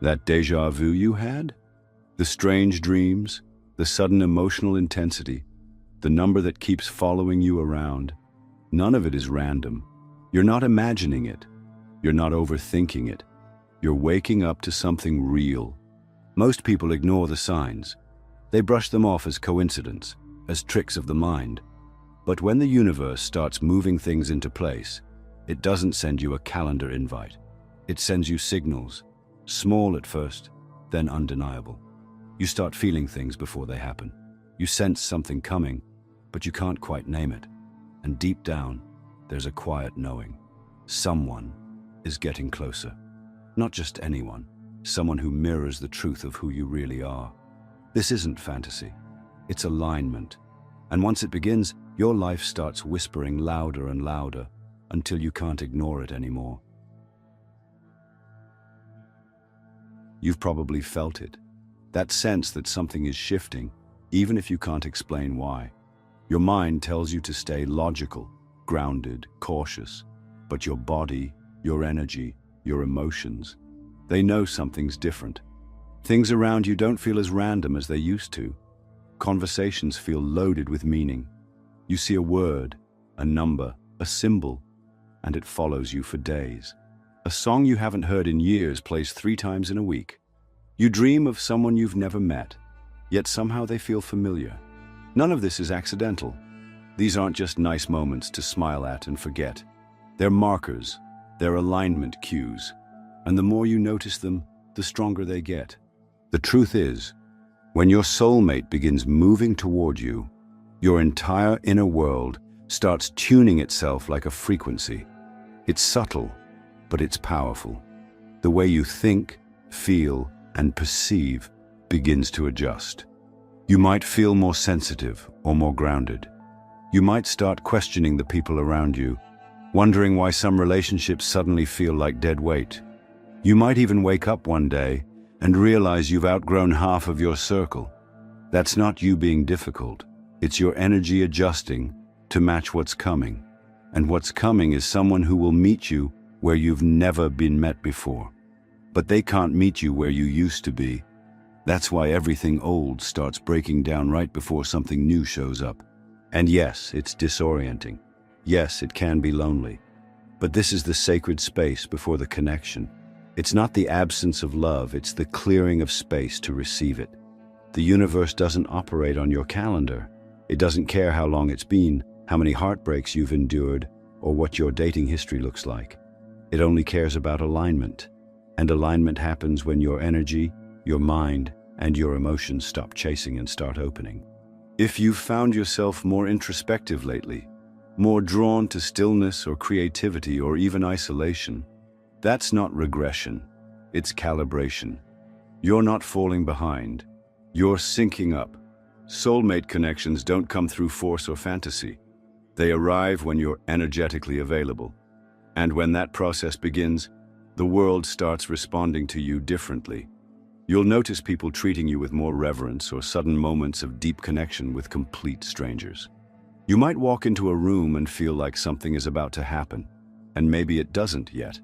That déjà vu you had? The strange dreams, the sudden emotional intensity, the number that keeps following you around. None of it is random. You're not imagining it. You're not overthinking it. You're waking up to something real. Most people ignore the signs. They brush them off as coincidence, as tricks of the mind. But when the universe starts moving things into place, it doesn't send you a calendar invite. It sends you signals, small at first, then undeniable. You start feeling things before they happen. You sense something coming, but you can't quite name it. And deep down, there's a quiet knowing. Someone is getting closer. Not just anyone, someone who mirrors the truth of who you really are. This isn't fantasy. It's alignment. And once it begins, your life starts whispering louder and louder until you can't ignore it anymore. You've probably felt it. That sense that something is shifting, even if you can't explain why. Your mind tells you to stay logical, grounded, cautious. But your body, your energy, your emotions, they know something's different. Things around you don't feel as random as they used to. Conversations feel loaded with meaning. You see a word, a number, a symbol, and it follows you for days. A song you haven't heard in years plays 3 times in a week. You dream of someone you've never met, yet somehow they feel familiar. None of this is accidental. These aren't just nice moments to smile at and forget. They're markers, they're alignment cues, and the more you notice them, the stronger they get. The truth is, when your soulmate begins moving toward you, your entire inner world starts tuning itself like a frequency. It's subtle, but it's powerful. The way you think, feel, and perceive begins to adjust. You might feel more sensitive or more grounded. You might start questioning the people around you, wondering why some relationships suddenly feel like dead weight. You might even wake up one day and realize you've outgrown half of your circle. That's not you being difficult. It's your energy adjusting to match what's coming. And what's coming is someone who will meet you where you've never been met before. But they can't meet you where you used to be. That's why everything old starts breaking down right before something new shows up. And yes, it's disorienting. Yes, it can be lonely. But this is the sacred space before the connection. It's not the absence of love, it's the clearing of space to receive it. The universe doesn't operate on your calendar. It doesn't care how long it's been, how many heartbreaks you've endured, or what your dating history looks like. It only cares about alignment. And alignment happens when your energy, your mind, and your emotions stop chasing and start opening. If you've found yourself more introspective lately, more drawn to stillness or creativity or even isolation, that's not regression, it's calibration. You're not falling behind, you're syncing up. Soulmate connections don't come through force or fantasy. They arrive when you're energetically available. And when that process begins, the world starts responding to you differently. You'll notice people treating you with more reverence or sudden moments of deep connection with complete strangers. You might walk into a room and feel like something is about to happen, and maybe it doesn't yet.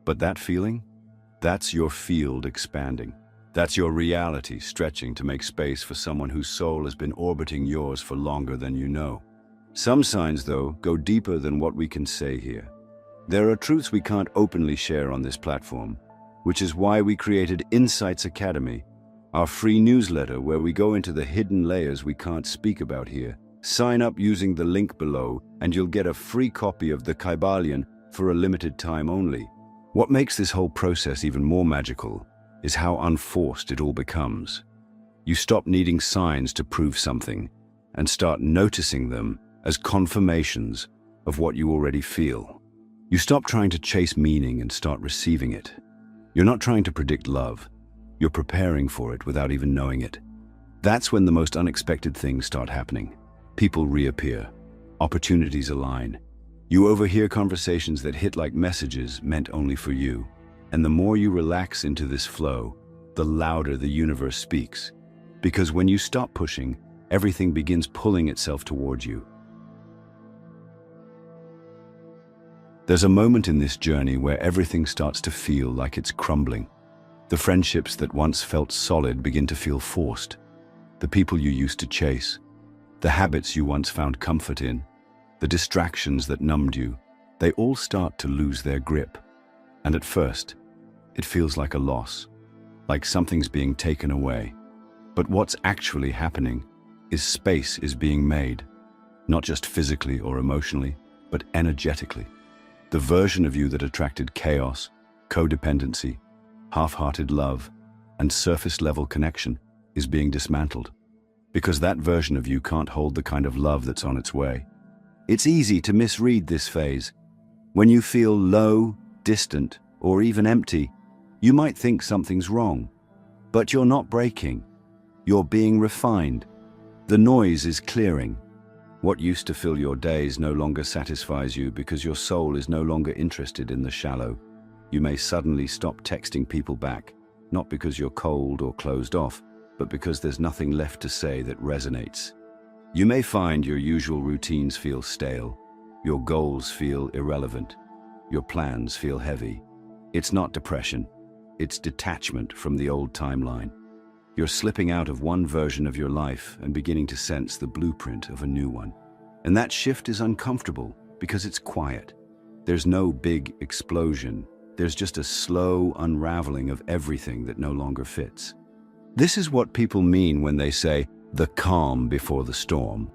But that feeling? That's your field expanding. That's your reality stretching to make space for someone whose soul has been orbiting yours for longer than you know. Some signs, though, go deeper than what we can say here. There are truths we can't openly share on this platform, which is why we created Insights Academy, our free newsletter where we go into the hidden layers we can't speak about here. Sign up using the link below and you'll get a free copy of the Kybalion for a limited time only. What makes this whole process even more magical is how unforced it all becomes. You stop needing signs to prove something and start noticing them as confirmations of what you already feel. You stop trying to chase meaning and start receiving it. You're not trying to predict love. You're preparing for it without even knowing it. That's when the most unexpected things start happening. People reappear. Opportunities align. You overhear conversations that hit like messages meant only for you. And the more you relax into this flow, the louder the universe speaks. Because when you stop pushing, everything begins pulling itself towards you. There's a moment in this journey where everything starts to feel like it's crumbling. The friendships that once felt solid begin to feel forced. The people you used to chase, the habits you once found comfort in, the distractions that numbed you, they all start to lose their grip. And at first, it feels like a loss, like something's being taken away. But what's actually happening is space is being made, not just physically or emotionally, but energetically. The version of you that attracted chaos, codependency, half-hearted love, and surface-level connection is being dismantled. Because that version of you can't hold the kind of love that's on its way. It's easy to misread this phase. When you feel low, distant, or even empty, you might think something's wrong. But you're not breaking. You're being refined. The noise is clearing. What used to fill your days no longer satisfies you because your soul is no longer interested in the shallow. You may suddenly stop texting people back, not because you're cold or closed off, but because there's nothing left to say that resonates. You may find your usual routines feel stale, your goals feel irrelevant, your plans feel heavy. It's not depression, it's detachment from the old timeline. You're slipping out of one version of your life and beginning to sense the blueprint of a new one. And that shift is uncomfortable because it's quiet. There's no big explosion. There's just a slow unraveling of everything that no longer fits. This is what people mean when they say, the calm before the storm.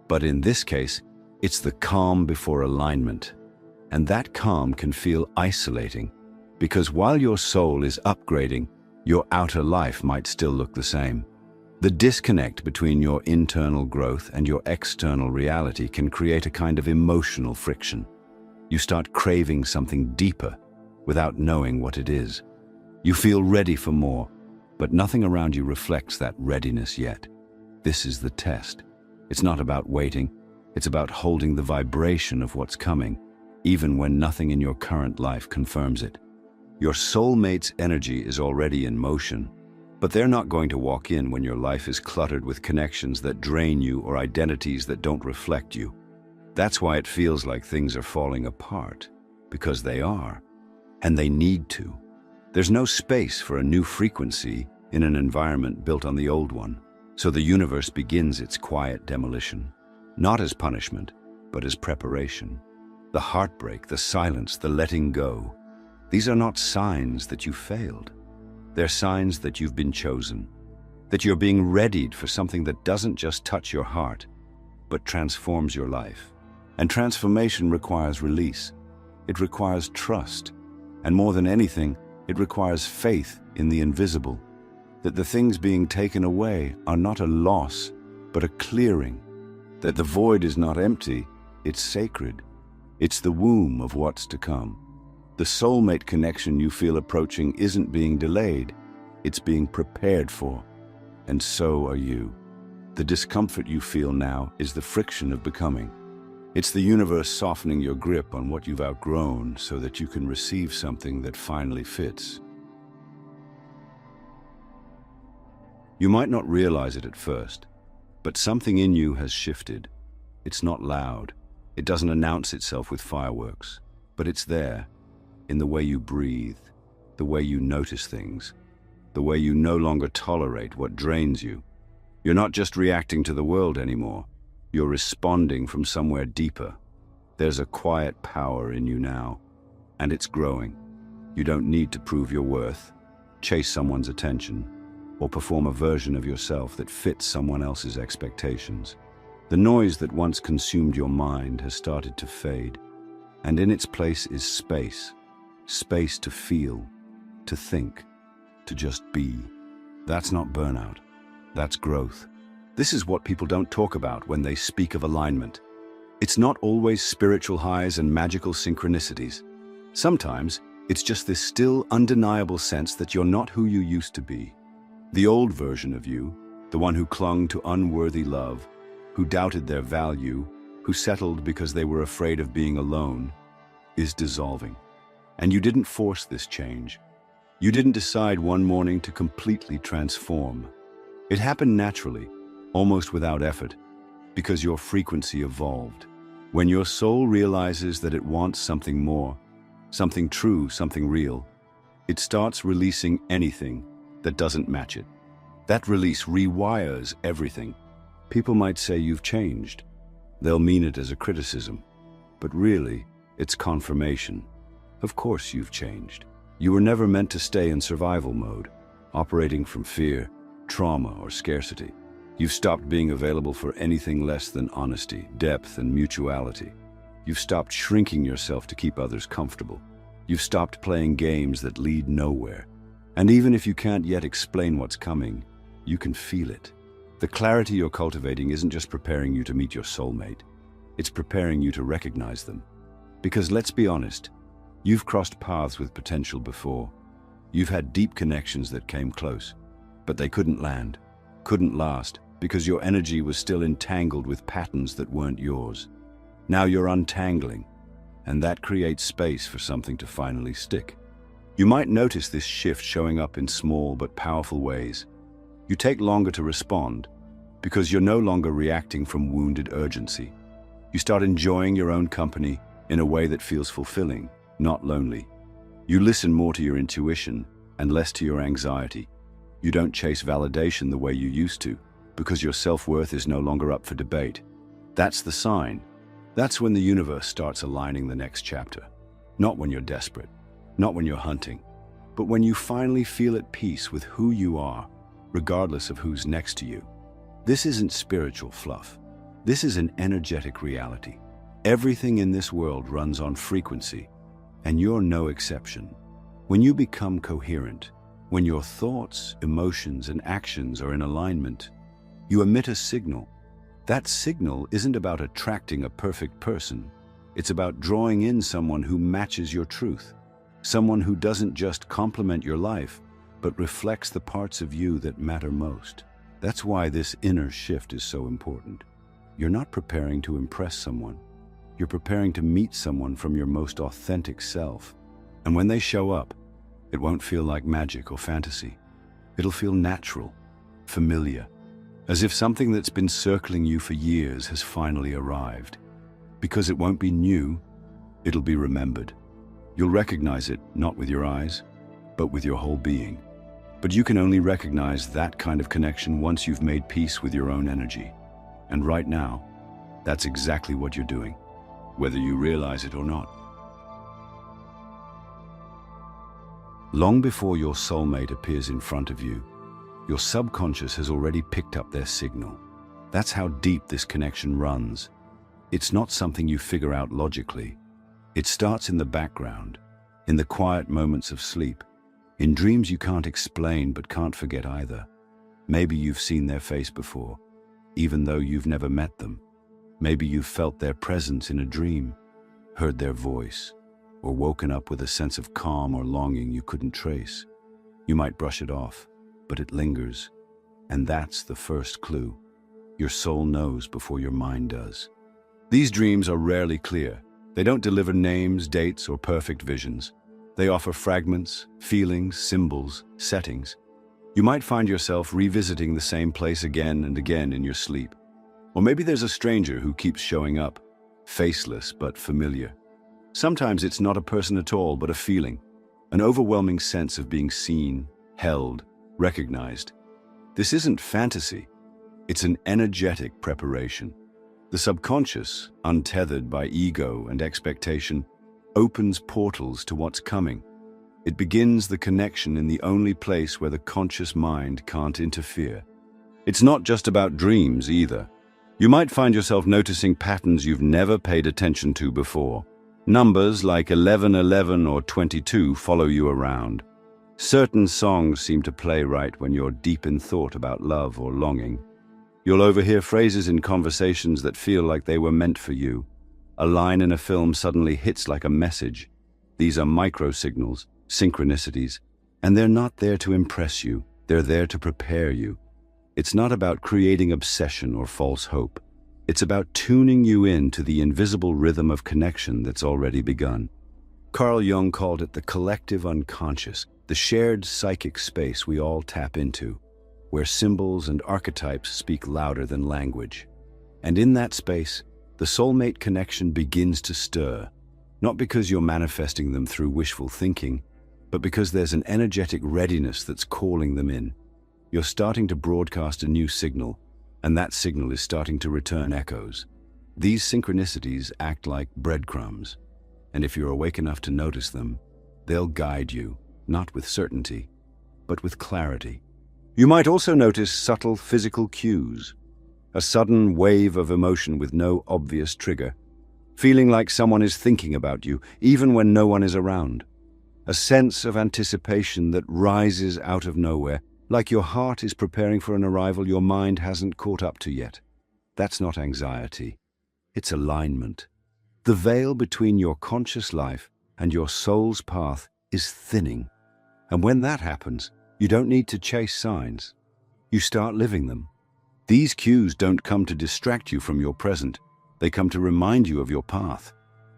But in this case, it's the calm before alignment. And that calm can feel isolating, because while your soul is upgrading, your outer life might still look the same. The disconnect between your internal growth and your external reality can create a kind of emotional friction. You start craving something deeper without knowing what it is. You feel ready for more, but nothing around you reflects that readiness yet. This is the test. It's not about waiting, it's about holding the vibration of what's coming, even when nothing in your current life confirms it. Your soulmate's energy is already in motion, but they're not going to walk in when your life is cluttered with connections that drain you or identities that don't reflect you. That's why it feels like things are falling apart, because they are, and they need to. There's no space for a new frequency in an environment built on the old one, so the universe begins its quiet demolition, not as punishment, but as preparation. The heartbreak, the silence, the letting go. These are not signs that you failed. They're signs that you've been chosen, that you're being readied for something that doesn't just touch your heart, but transforms your life. And transformation requires release. It requires trust. And more than anything, it requires faith in the invisible, that the things being taken away are not a loss, but a clearing, that the void is not empty, it's sacred. It's the womb of what's to come. The soulmate connection you feel approaching isn't being delayed, it's being prepared for. And so are you. The discomfort you feel now is the friction of becoming. It's the universe softening your grip on what you've outgrown so that you can receive something that finally fits. You might not realize it at first, but something in you has shifted. It's not loud. It doesn't announce itself with fireworks, but it's there. In the way you breathe, the way you notice things, the way you no longer tolerate what drains you. You're not just reacting to the world anymore, you're responding from somewhere deeper. There's a quiet power in you now, and it's growing. You don't need to prove your worth, chase someone's attention, or perform a version of yourself that fits someone else's expectations. The noise that once consumed your mind has started to fade, and in its place is space. Space to feel, to think, to just be. That's not burnout. That's growth. This is what people don't talk about when they speak of alignment. It's not always spiritual highs and magical synchronicities. Sometimes it's just this still, undeniable sense that you're not who you used to be. The old version of you, the one who clung to unworthy love, who doubted their value, who settled because they were afraid of being alone, is dissolving. And you didn't force this change. You didn't decide one morning to completely transform. It happened naturally, almost without effort, because your frequency evolved. When your soul realizes that it wants something more, something true, something real, It starts releasing anything that doesn't match it. That release rewires everything. People might say you've changed. They'll mean it as a criticism. But really, it's confirmation. Of course you've changed. You were never meant to stay in survival mode, operating from fear, trauma, or scarcity. You've stopped being available for anything less than honesty, depth, and mutuality. You've stopped shrinking yourself to keep others comfortable. You've stopped playing games that lead nowhere. And even if you can't yet explain what's coming, you can feel it. The clarity you're cultivating isn't just preparing you to meet your soulmate. It's preparing you to recognize them. Because let's be honest, you've crossed paths with potential before. You've had deep connections that came close, but they couldn't land, couldn't last, because your energy was still entangled with patterns that weren't yours. Now you're untangling, and that creates space for something to finally stick. You might notice this shift showing up in small but powerful ways. You take longer to respond because you're no longer reacting from wounded urgency. You start enjoying your own company in a way that feels fulfilling, not lonely. You listen more to your intuition and less to your anxiety. You don't chase validation the way you used to because your self-worth is no longer up for debate. That's the sign. That's when the universe starts aligning the next chapter. Not when you're desperate, not when you're hunting, but when you finally feel at peace with who you are, regardless of who's next to you. This isn't spiritual fluff. This is an energetic reality. Everything in this world runs on frequency, and you're no exception. When you become coherent, when your thoughts, emotions, and actions are in alignment, you emit a signal. That signal isn't about attracting a perfect person. It's about drawing in someone who matches your truth, someone who doesn't just complement your life, but reflects the parts of you that matter most. That's why this inner shift is so important. You're not preparing to impress someone. You're preparing to meet someone from your most authentic self. And when they show up, it won't feel like magic or fantasy. It'll feel natural, familiar, as if something that's been circling you for years has finally arrived. Because it won't be new, it'll be remembered. You'll recognize it not with your eyes, but with your whole being. But you can only recognize that kind of connection once you've made peace with your own energy. And right now, that's exactly what you're doing, whether you realize it or not. Long before your soulmate appears in front of you, your subconscious has already picked up their signal. That's how deep this connection runs. It's not something you figure out logically. It starts in the background, in the quiet moments of sleep, in dreams you can't explain but can't forget either. Maybe you've seen their face before, even though you've never met them. Maybe you've felt their presence in a dream, heard their voice, or woken up with a sense of calm or longing you couldn't trace. You might brush it off, but it lingers, and that's the first clue. Your soul knows before your mind does. These dreams are rarely clear. They don't deliver names, dates, or perfect visions. They offer fragments, feelings, symbols, settings. You might find yourself revisiting the same place again and again in your sleep. Or maybe there's a stranger who keeps showing up, faceless but familiar. Sometimes it's not a person at all, but a feeling, an overwhelming sense of being seen, held, recognized. This isn't fantasy. It's an energetic preparation. The subconscious, untethered by ego and expectation, opens portals to what's coming. It begins the connection in the only place where the conscious mind can't interfere. It's not just about dreams either. You might find yourself noticing patterns you've never paid attention to before. Numbers like 1111 or 22 follow you around. Certain songs seem to play right when you're deep in thought about love or longing. You'll overhear phrases in conversations that feel like they were meant for you. A line in a film suddenly hits like a message. These are micro-signals, synchronicities, and they're not there to impress you. They're there to prepare you. It's not about creating obsession or false hope. It's about tuning you in to the invisible rhythm of connection that's already begun. Carl Jung called it the collective unconscious, the shared psychic space we all tap into, where symbols and archetypes speak louder than language. And in that space, the soulmate connection begins to stir, not because you're manifesting them through wishful thinking, but because there's an energetic readiness that's calling them in. You're starting to broadcast a new signal, and that signal is starting to return echoes. These synchronicities act like breadcrumbs, and if you're awake enough to notice them, they'll guide you, not with certainty, but with clarity. You might also notice subtle physical cues, a sudden wave of emotion with no obvious trigger, feeling like someone is thinking about you, even when no one is around. A sense of anticipation that rises out of nowhere, like your heart is preparing for an arrival your mind hasn't caught up to yet. That's not anxiety. It's alignment. The veil between your conscious life and your soul's path is thinning. And when that happens, you don't need to chase signs. You start living them. These cues don't come to distract you from your present. They come to remind you of your path.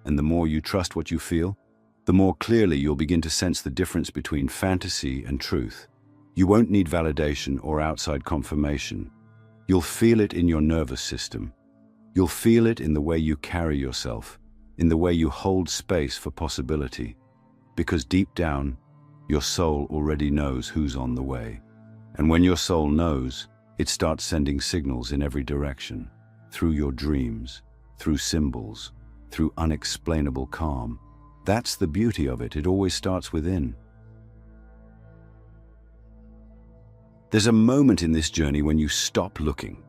And the more you trust what you feel, the more clearly you'll begin to sense the difference between fantasy and truth. You won't need validation or outside confirmation. You'll feel it in your nervous system. You'll feel it in the way you carry yourself, in the way you hold space for possibility. Because deep down, your soul already knows who's on the way. And when your soul knows, it starts sending signals in every direction, through your dreams, through symbols, through unexplainable calm. That's the beauty of it. It always starts within. There's a moment in this journey when you stop looking.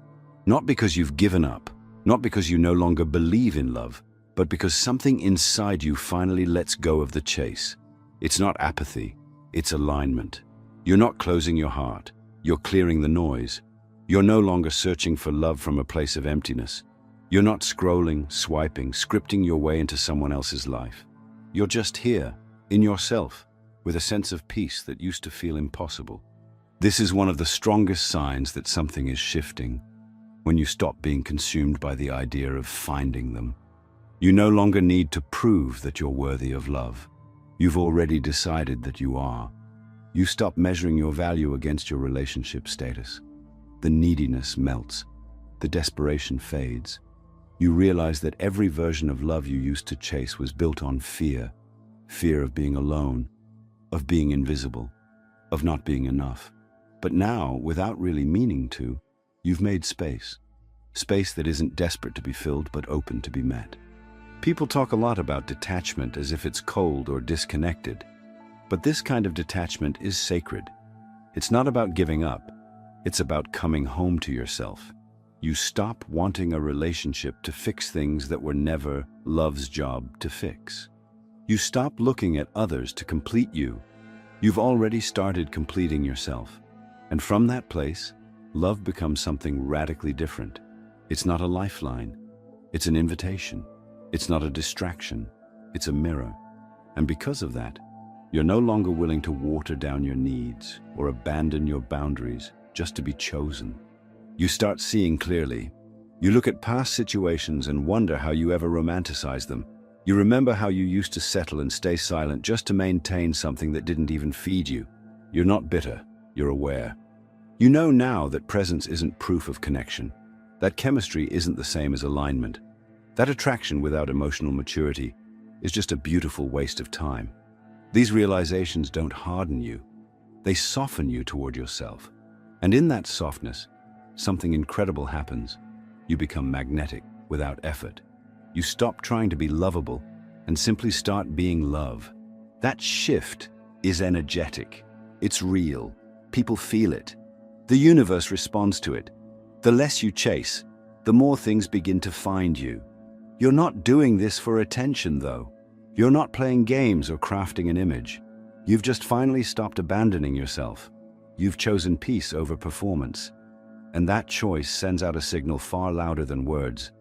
Not because you've given up, not because you no longer believe in love, but because something inside you finally lets go of the chase. It's not apathy, it's alignment. You're not closing your heart, you're clearing the noise. You're no longer searching for love from a place of emptiness. You're not scrolling, swiping, scripting your way into someone else's life. You're just here, in yourself, with a sense of peace that used to feel impossible. This is one of the strongest signs that something is shifting, when you stop being consumed by the idea of finding them. You no longer need to prove that you're worthy of love. You've already decided that you are. You stop measuring your value against your relationship status. The neediness melts. The desperation fades. You realize that every version of love you used to chase was built on fear. Fear of being alone, of being invisible, of not being enough. But now, without really meaning to, you've made space. Space that isn't desperate to be filled, but open to be met. People talk a lot about detachment as if it's cold or disconnected. But this kind of detachment is sacred. It's not about giving up. It's about coming home to yourself. You stop wanting a relationship to fix things that were never love's job to fix. You stop looking at others to complete you. You've already started completing yourself. And from that place, love becomes something radically different. It's not a lifeline. It's an invitation. It's not a distraction. It's a mirror. And because of that, you're no longer willing to water down your needs or abandon your boundaries just to be chosen. You start seeing clearly. You look at past situations and wonder how you ever romanticized them. You remember how you used to settle and stay silent just to maintain something that didn't even feed you. You're not bitter. You're aware. You know now that presence isn't proof of connection. That chemistry isn't the same as alignment. That attraction without emotional maturity is just a beautiful waste of time. These realizations don't harden you. They soften you toward yourself. And in that softness, something incredible happens. You become magnetic without effort. You stop trying to be lovable and simply start being love. That shift is energetic. It's real. People feel it. The universe responds to it. The less you chase, the more things begin to find you. You're not doing this for attention, though. You're not playing games or crafting an image. You've just finally stopped abandoning yourself. You've chosen peace over performance. And that choice sends out a signal far louder than words.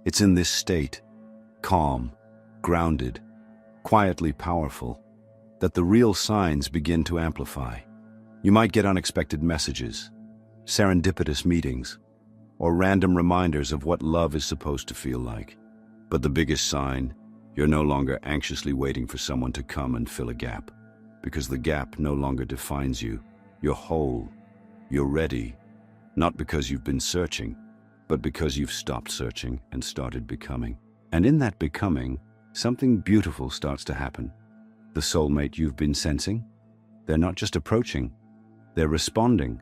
It's in this state, calm, grounded, quietly powerful, that the real signs begin to amplify. You might get unexpected messages, serendipitous meetings, or random reminders of what love is supposed to feel like. But the biggest sign, you're no longer anxiously waiting for someone to come and fill a gap, because the gap no longer defines you. You're whole. You're ready, not because you've been searching, but because you've stopped searching and started becoming. And in that becoming, something beautiful starts to happen. The soulmate you've been sensing? They're not just approaching, they're responding,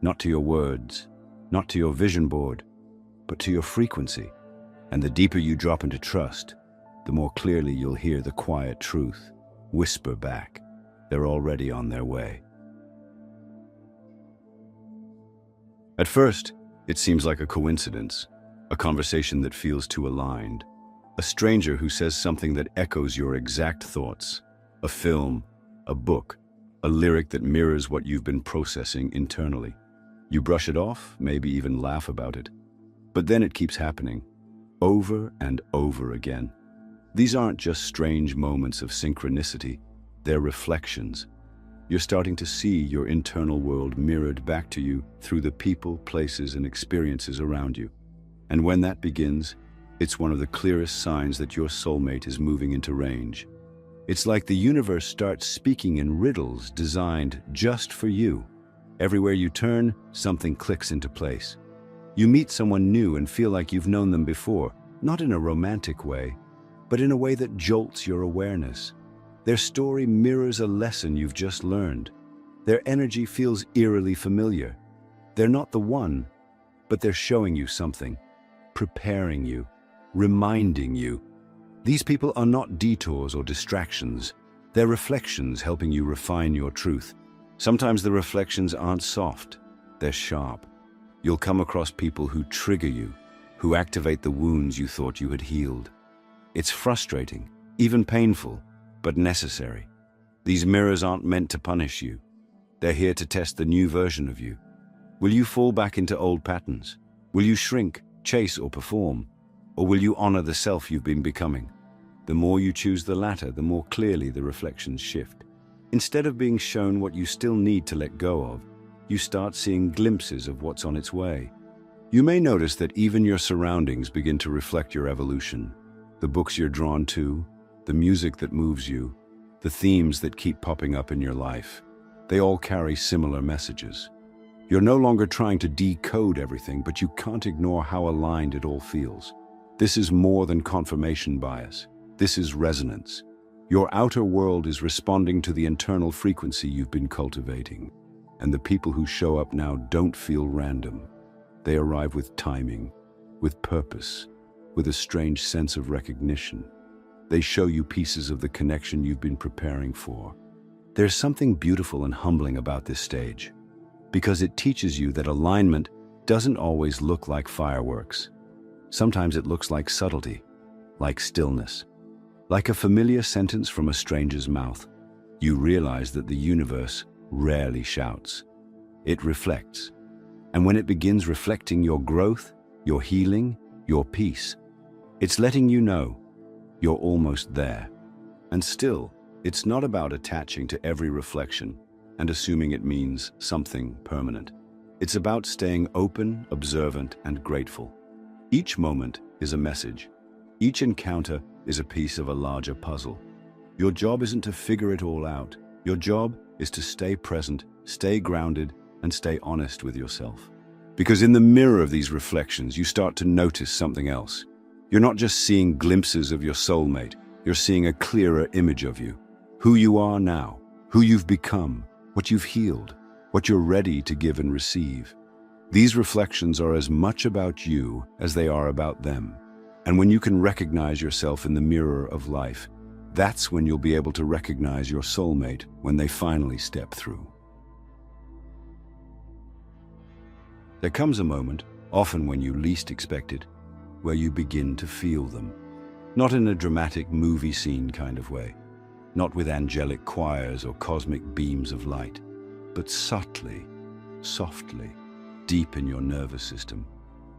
not to your words, not to your vision board, but to your frequency. And the deeper you drop into trust, the more clearly you'll hear the quiet truth whisper back. They're already on their way. At first, it seems like a coincidence, a conversation that feels too aligned, a stranger who says something that echoes your exact thoughts, a film, a book, a lyric that mirrors what you've been processing internally. You brush it off, maybe even laugh about it. But then it keeps happening, over and over again. These aren't just strange moments of synchronicity, they're reflections. You're starting to see your internal world mirrored back to you through the people, places, and experiences around you. And when that begins, it's one of the clearest signs that your soulmate is moving into range. It's like the universe starts speaking in riddles designed just for you. Everywhere you turn, something clicks into place. You meet someone new and feel like you've known them before, not in a romantic way, but in a way that jolts your awareness. Their story mirrors a lesson you've just learned. Their energy feels eerily familiar. They're not the one, but they're showing you something, preparing you, reminding you. These people are not detours or distractions. They're reflections helping you refine your truth. Sometimes the reflections aren't soft, they're sharp. You'll come across people who trigger you, who activate the wounds you thought you had healed. It's frustrating, even painful, but necessary. These mirrors aren't meant to punish you. They're here to test the new version of you. Will you fall back into old patterns? Will you shrink, chase, or perform? Or will you honor the self you've been becoming? The more you choose the latter, the more clearly the reflections shift. Instead of being shown what you still need to let go of, you start seeing glimpses of what's on its way. You may notice that even your surroundings begin to reflect your evolution. The books you're drawn to, the music that moves you, the themes that keep popping up in your life, they all carry similar messages. You're no longer trying to decode everything, but you can't ignore how aligned it all feels. This is more than confirmation bias. This is resonance. Your outer world is responding to the internal frequency you've been cultivating. And the people who show up now don't feel random. They arrive with timing, with purpose, with a strange sense of recognition. They show you pieces of the connection you've been preparing for. There's something beautiful and humbling about this stage, because it teaches you that alignment doesn't always look like fireworks. Sometimes it looks like subtlety, like stillness, like a familiar sentence from a stranger's mouth. You realize that the universe rarely shouts. It reflects. And when it begins reflecting your growth, your healing, your peace, it's letting you know you're almost there. And still, it's not about attaching to every reflection and assuming it means something permanent. It's about staying open, observant, and grateful. Each moment is a message. Each encounter is a piece of a larger puzzle. Your job isn't to figure it all out. Your job is to stay present, stay grounded, and stay honest with yourself. Because in the mirror of these reflections, you start to notice something else. You're not just seeing glimpses of your soulmate, you're seeing a clearer image of you. Who you are now, who you've become, what you've healed, what you're ready to give and receive. These reflections are as much about you as they are about them. And when you can recognize yourself in the mirror of life, that's when you'll be able to recognize your soulmate when they finally step through. There comes a moment, often when you least expect it, where you begin to feel them. Not in a dramatic movie scene kind of way, not with angelic choirs or cosmic beams of light, but subtly, softly, deep in your nervous system.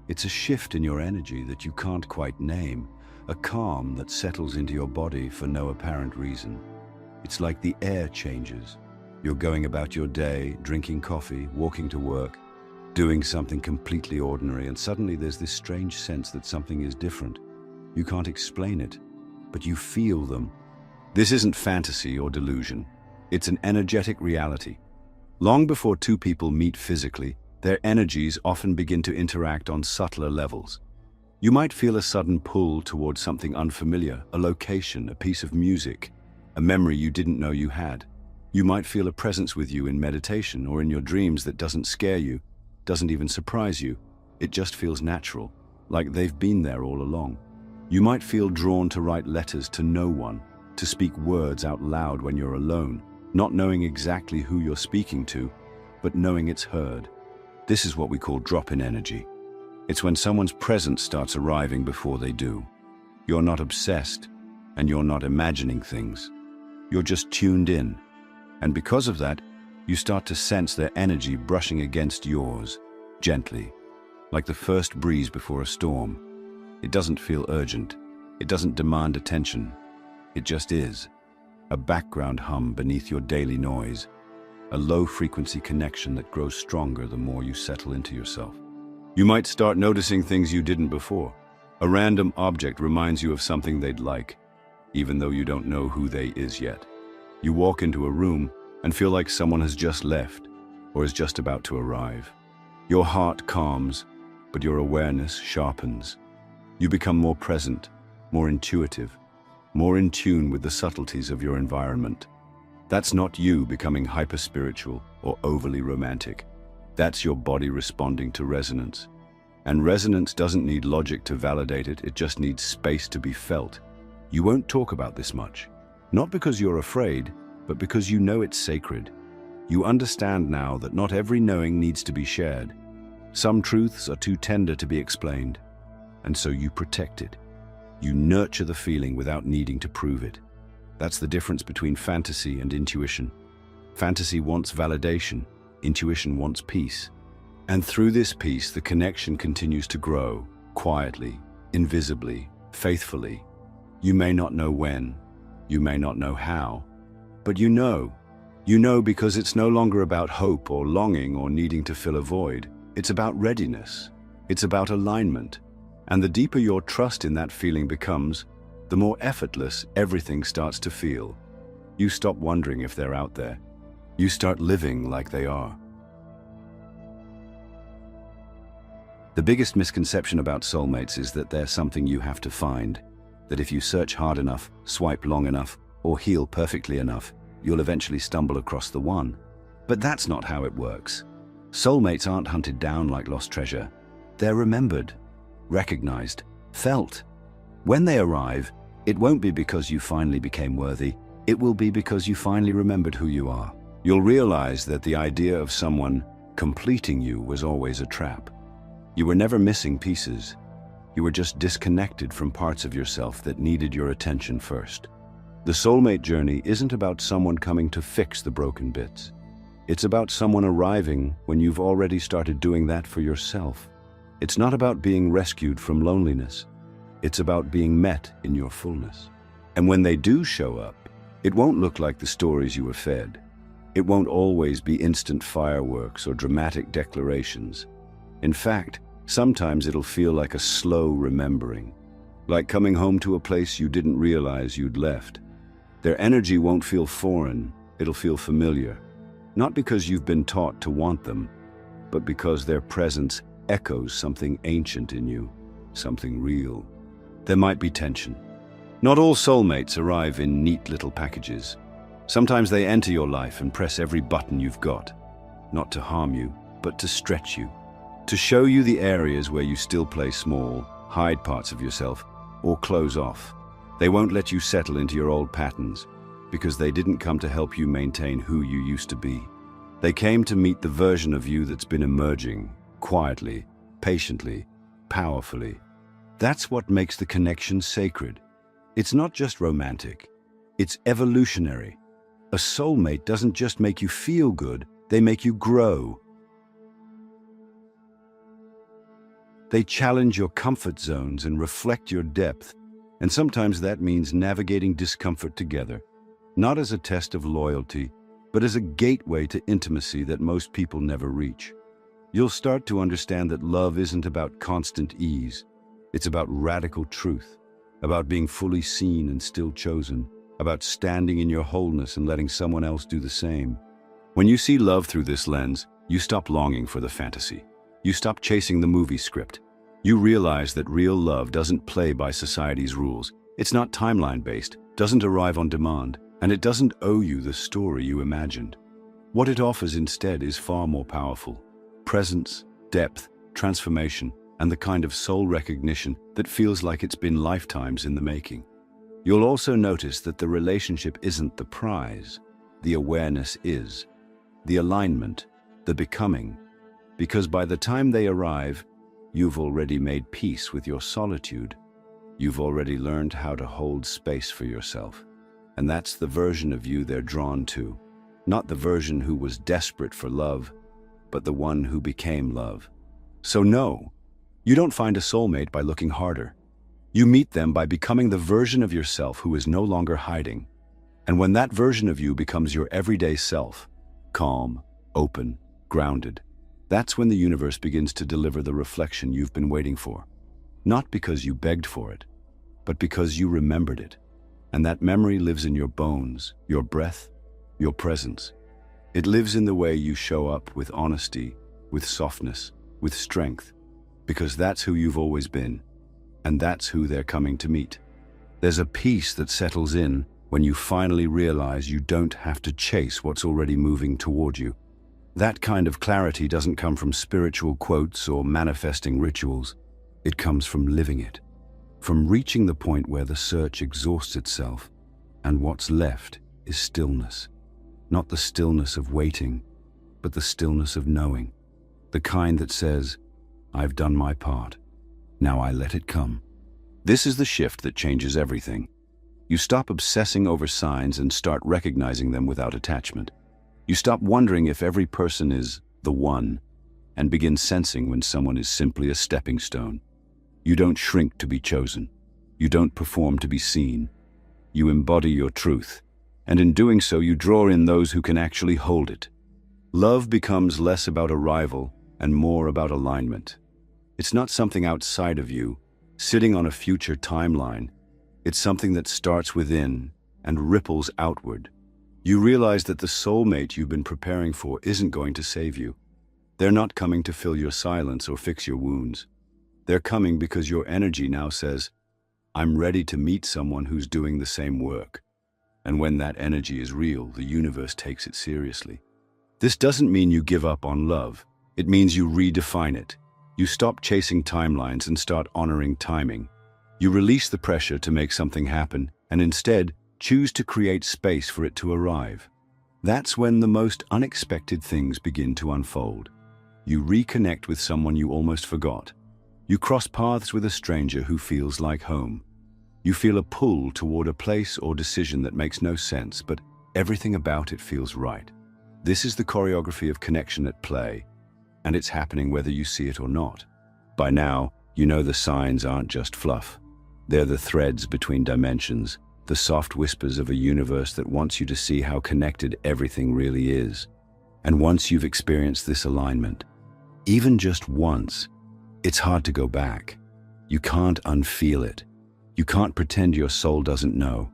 It's a shift in your energy that you can't quite name, a calm that settles into your body for no apparent reason. It's like the air changes. You're going about your day, drinking coffee, walking to work, doing something completely ordinary, and suddenly there's this strange sense that something is different. You can't explain it, but you feel them. This isn't fantasy or delusion. It's an energetic reality. Long before two people meet physically, their energies often begin to interact on subtler levels. You might feel a sudden pull towards something unfamiliar, a location, a piece of music. a memory you didn't know you had. You might feel a presence with you in meditation or in your dreams that doesn't scare you, doesn't even surprise you. It just feels natural, like they've been there all along. You might feel drawn to write letters to no one, to speak words out loud when you're alone, not knowing exactly who you're speaking to, but knowing it's heard. This is what we call drop-in energy. It's when someone's presence starts arriving before they do. You're not obsessed, and you're not imagining things. You're just tuned in. And because of that, you start to sense their energy brushing against yours, gently, like the first breeze before a storm. It doesn't feel urgent. It doesn't demand attention. It just is. A background hum beneath your daily noise. A low-frequency connection that grows stronger the more you settle into yourself. You might start noticing things you didn't before. A random object reminds you of something they'd like, even though you don't know who they is yet. You walk into a room and feel like someone has just left or is just about to arrive. Your heart calms, but your awareness sharpens. You become more present, more intuitive, more in tune with the subtleties of your environment. That's not you becoming hyper-spiritual or overly romantic. That's your body responding to resonance. And resonance doesn't need logic to validate it, it just needs space to be felt. You won't talk about this much. Not because you're afraid, but because you know it's sacred. You understand now that not every knowing needs to be shared. Some truths are too tender to be explained, and so you protect it. You nurture the feeling without needing to prove it. That's the difference between fantasy and intuition. Fantasy wants validation, intuition wants peace. And through this peace, the connection continues to grow, quietly, invisibly, faithfully. You may not know when, you may not know how, but you know. You know because it's no longer about hope or longing or needing to fill a void. It's about readiness. It's about alignment. And the deeper your trust in that feeling becomes, the more effortless everything starts to feel. You stop wondering if they're out there. You start living like they are. The biggest misconception about soulmates is that they're something you have to find. That if you search hard enough, swipe long enough, or heal perfectly enough, you'll eventually stumble across the one. But that's not how it works. Soulmates aren't hunted down like lost treasure. They're remembered, recognized, felt. When they arrive, it won't be because you finally became worthy. It will be because you finally remembered who you are. You'll realize that the idea of someone completing you was always a trap. You were never missing pieces. You were just disconnected from parts of yourself that needed your attention first. The soulmate journey isn't about someone coming to fix the broken bits. It's about someone arriving when you've already started doing that for yourself. It's not about being rescued from loneliness. It's about being met in your fullness. And when they do show up, it won't look like the stories you were fed. It won't always be instant fireworks or dramatic declarations. In fact, sometimes it'll feel like a slow remembering, like coming home to a place you didn't realize you'd left. Their energy won't feel foreign, it'll feel familiar. Not because you've been taught to want them, but because their presence echoes something ancient in you, something real. There might be tension. Not all soulmates arrive in neat little packages. Sometimes they enter your life and press every button you've got, not to harm you, but to stretch you. To show you the areas where you still play small, hide parts of yourself, or close off. They won't let you settle into your old patterns, because they didn't come to help you maintain who you used to be. They came to meet the version of you that's been emerging, quietly, patiently, powerfully. That's what makes the connection sacred. It's not just romantic, it's evolutionary. A soulmate doesn't just make you feel good, they make you grow. They challenge your comfort zones and reflect your depth, and sometimes that means navigating discomfort together, not as a test of loyalty, but as a gateway to intimacy that most people never reach. You'll start to understand that love isn't about constant ease. It's about radical truth, about being fully seen and still chosen, about standing in your wholeness and letting someone else do the same. When you see love through this lens, you stop longing for the fantasy. You stop chasing the movie script. You realize that real love doesn't play by society's rules. It's not timeline-based, doesn't arrive on demand, And it doesn't owe you the story you imagined. What it offers instead is far more powerful: presence, depth, transformation, and the kind of soul recognition that feels like it's been lifetimes in the making. You'll also notice that the relationship isn't the prize. The awareness is. The alignment, the becoming. Because by the time they arrive, you've already made peace with your solitude. You've already learned how to hold space for yourself. And that's the version of you they're drawn to. Not the version who was desperate for love, but the one who became love. So no, you don't find a soulmate by looking harder. You meet them by becoming the version of yourself who is no longer hiding. And when that version of you becomes your everyday self, calm, open, grounded, that's when the universe begins to deliver the reflection you've been waiting for. Not because you begged for it, but because you remembered it. And that memory lives in your bones, your breath, your presence. It lives in the way you show up with honesty, with softness, with strength, because that's who you've always been, and that's who they're coming to meet. There's a peace that settles in when you finally realize you don't have to chase what's already moving toward you. That kind of clarity doesn't come from spiritual quotes or manifesting rituals. It comes from living it, from reaching the point where the search exhausts itself, and what's left is stillness. Not the stillness of waiting, but the stillness of knowing. The kind that says, I've done my part. Now I let it come. This is the shift that changes everything. You stop obsessing over signs and start recognizing them without attachment. You stop wondering if every person is the one, and begin sensing when someone is simply a stepping stone. You don't shrink to be chosen. You don't perform to be seen. You embody your truth, and in doing so you draw in those who can actually hold it. Love becomes less about arrival and more about alignment. It's not something outside of you, sitting on a future timeline. It's something that starts within and ripples outward. You realize that the soulmate you've been preparing for isn't going to save you. They're not coming to fill your silence or fix your wounds. They're coming because your energy now says, I'm ready to meet someone who's doing the same work. And when that energy is real, the universe takes it seriously. This doesn't mean you give up on love. It means you redefine it. You stop chasing timelines and start honoring timing. You release the pressure to make something happen and instead choose to create space for it to arrive. That's when the most unexpected things begin to unfold. You reconnect with someone you almost forgot. You cross paths with a stranger who feels like home. You feel a pull toward a place or decision that makes no sense, but everything about it feels right. This is the choreography of connection at play, and it's happening whether you see it or not. By now, you know the signs aren't just fluff. They're the threads between dimensions, the soft whispers of a universe that wants you to see how connected everything really is. And once you've experienced this alignment, even just once, it's hard to go back. You can't unfeel it. You can't pretend your soul doesn't know.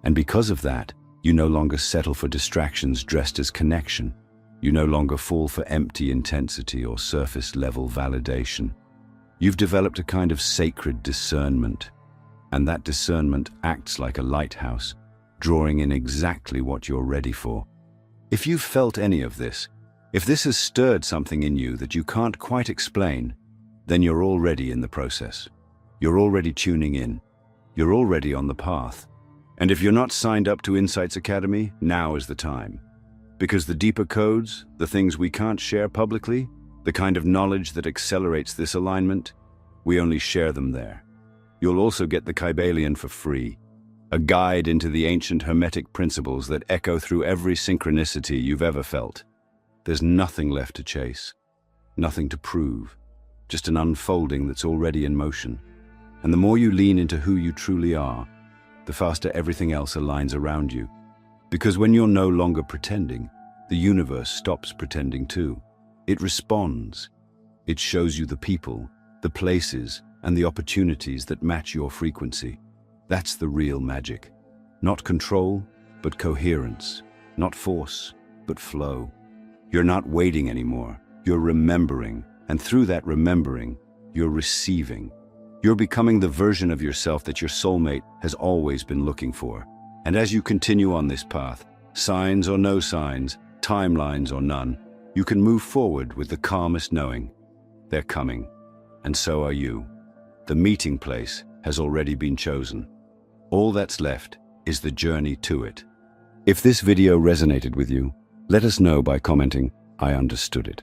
And because of that, you no longer settle for distractions dressed as connection. You no longer fall for empty intensity or surface-level validation. You've developed a kind of sacred discernment, and that discernment acts like a lighthouse, drawing in exactly what you're ready for. If you've felt any of this, if this has stirred something in you that you can't quite explain, then you're already in the process. You're already tuning in. You're already on the path. And if you're not signed up to Insights Academy, now is the time. Because the deeper codes, the things we can't share publicly, the kind of knowledge that accelerates this alignment, we only share them there. You'll also get the Kybalion for free, a guide into the ancient Hermetic principles that echo through every synchronicity you've ever felt. There's nothing left to chase, nothing to prove, just an unfolding that's already in motion. And the more you lean into who you truly are, the faster everything else aligns around you. Because when you're no longer pretending, the universe stops pretending too. It responds. It shows you the people, the places, and the opportunities that match your frequency. That's the real magic. Not control, but coherence. Not force, but flow. You're not waiting anymore. You're remembering. And through that remembering, you're receiving. You're becoming the version of yourself that your soulmate has always been looking for. And as you continue on this path, signs or no signs, timelines or none, you can move forward with the calmest knowing. They're coming, and so are you. The meeting place has already been chosen. All that's left is the journey to it. If this video resonated with you, let us know by commenting, "I understood it."